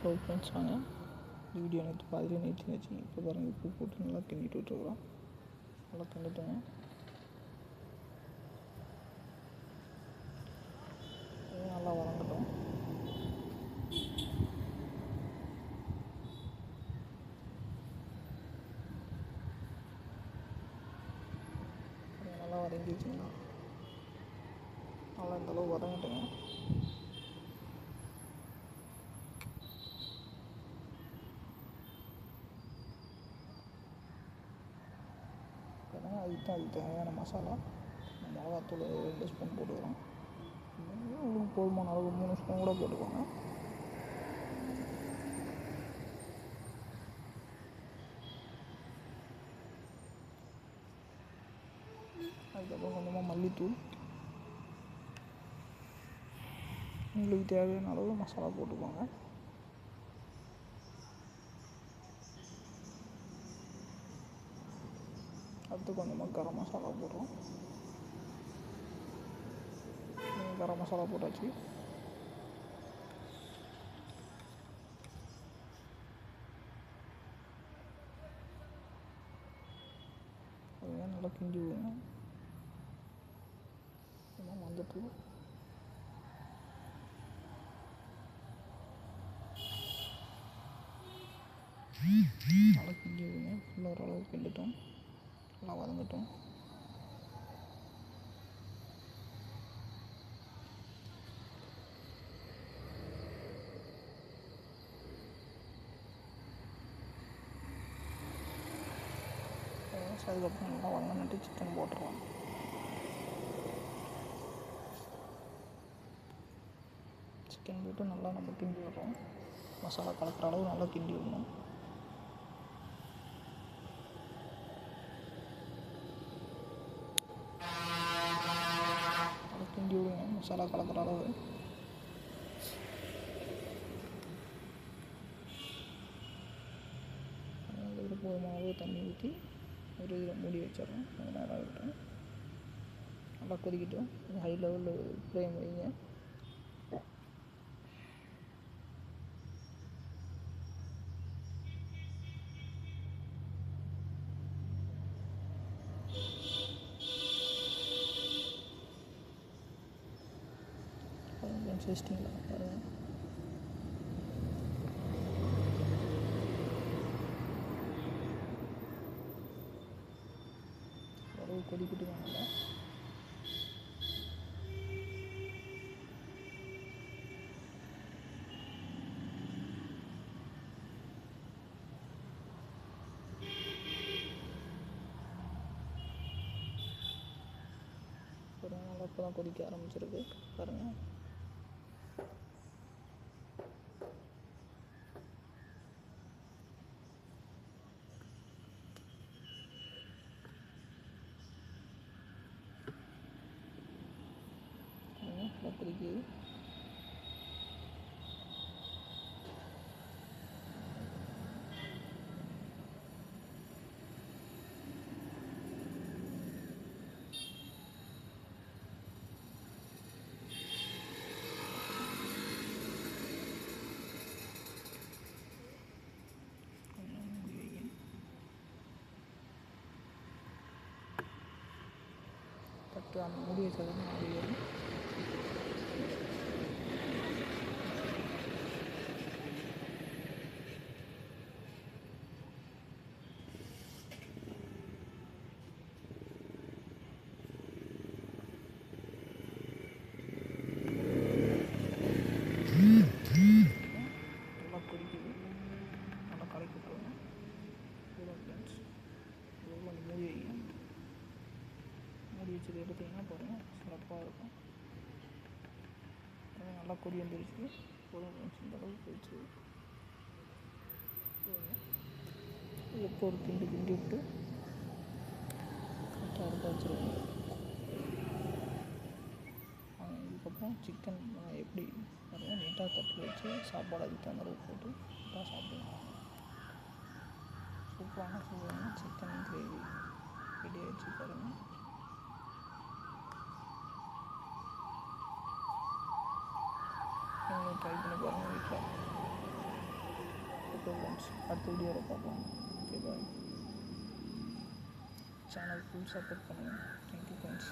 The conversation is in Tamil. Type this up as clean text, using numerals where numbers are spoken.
ஹலோ ஃப்ரெண்ட்ஸ், வாங்க வீடியோ நேற்று பாதிலே நிறுத்தியாச்சு. இப்போ பாருங்கள், உப்பு போட்டு நல்லா கிண்டிட்டு விட்டுருக்குறோம். நல்லா கிண்டிட்டோங்க. நல்லா வதங்கட்டும். நல்லா வதங்கிடுச்சுங்களா? நல்லா இந்தளவு வதங்கட்டுங்க. அதுக்கு தேவையான மசாலா மிளகாத்தூள் 2 ஸ்பூன் போட்டுக்கிறோம். உங்களுக்கு போதுமான அளவு 3 ஸ்பூன் கூட போட்டுக்கோங்க. அதுக்கப்புறம் கொஞ்சமாக மல்லித்தூள், உங்களுக்கு தேவையான அளவு மசாலா போட்டுக்கோங்க. அடுத்து கொஞ்சமாக கரம் மசாலா போடுறோம். கரம் மசாலா போட்டாச்சு. அதுதான் நல்லா கிண்டி விடுங்க. மஞ்சத்தூள், நல்லா கிண்டி விடுங்க. ஃபுல்லாக ஓரளவு கிண்டிட்டோம். நல்லா வதங்கட்டும். அதுக்கப்புறம் நல்லா வதங்கிட்டு சிக்கன் போட்டுடலாம். சிக்கன் போட்டு நல்லா நம்ம கிண்டி விடுறோம். மசாலா கலக்கிற அளவு நல்லா கிண்டி விடணும். நல்லா கிண்டி விடுங்க மசாலா கலக்கிற அளவு. இதில் போதுமான அளவு தண்ணி ஊற்றி ஒரு இதில் மூடி வச்சிடறோம். கொஞ்சம் நேரம் ஆகிட்டோம். நல்லா கொதிக்கிட்டோம். ஹை லெவலில் ஃப்ளேம் வைங்க. டேஸ்டிங்களா பாருங்கள். அளவு கொதிக்கிட்டு நல்லா. நல்லா இப்போ தான் கொதிக்க ஆரம்பிச்சிருக்கு பாருங்கள். நல்லா கொதிக்குது. தட்டு அந்த மூடி வச்சாதான் ஆடி வரும். நல்லா கொதிக்குது. நல்லா கலக்கி விட்டுருங்க. ஃப்ரெண்ட்ஸ், கொஞ்சம் மூடி வைங்க. மூடி வச்சது எடுத்திங்கன்னா பாருங்கள், சிறப்பாக இருக்கும். நல்லா கொதி வந்துருச்சு. போதும் ஃப்ரெண்ட்ஸ், இந்த அளவுக்கு போயிடுச்சு. எப்போ ஒரு கிண்டி கிண்டி விட்டு அடுத்த வச்சுருவோம். இதுக்கப்புறம் சிக்கன் எப்படி பாருங்கள், நீட்டாக தட்டில் வச்சு சாப்பாடு அதுக்கு தகுந்த அளவுக்கு போட்டு நீட்டாக சாப்பிடுவோம். சூப்பரான சிக்கன் கிரேவி ரெடி ஆகிடுச்சு பாருங்கள். நீங்களும் ட்ரை பண்ணி பாருங்கள் வீட்டில். ஓகே ஃப்ரெண்ட்ஸ், அடுத்த வீடியோவில் பார்க்கலாம். Okay bye. Channel full support பண்ணுங்கள். Thank you friends.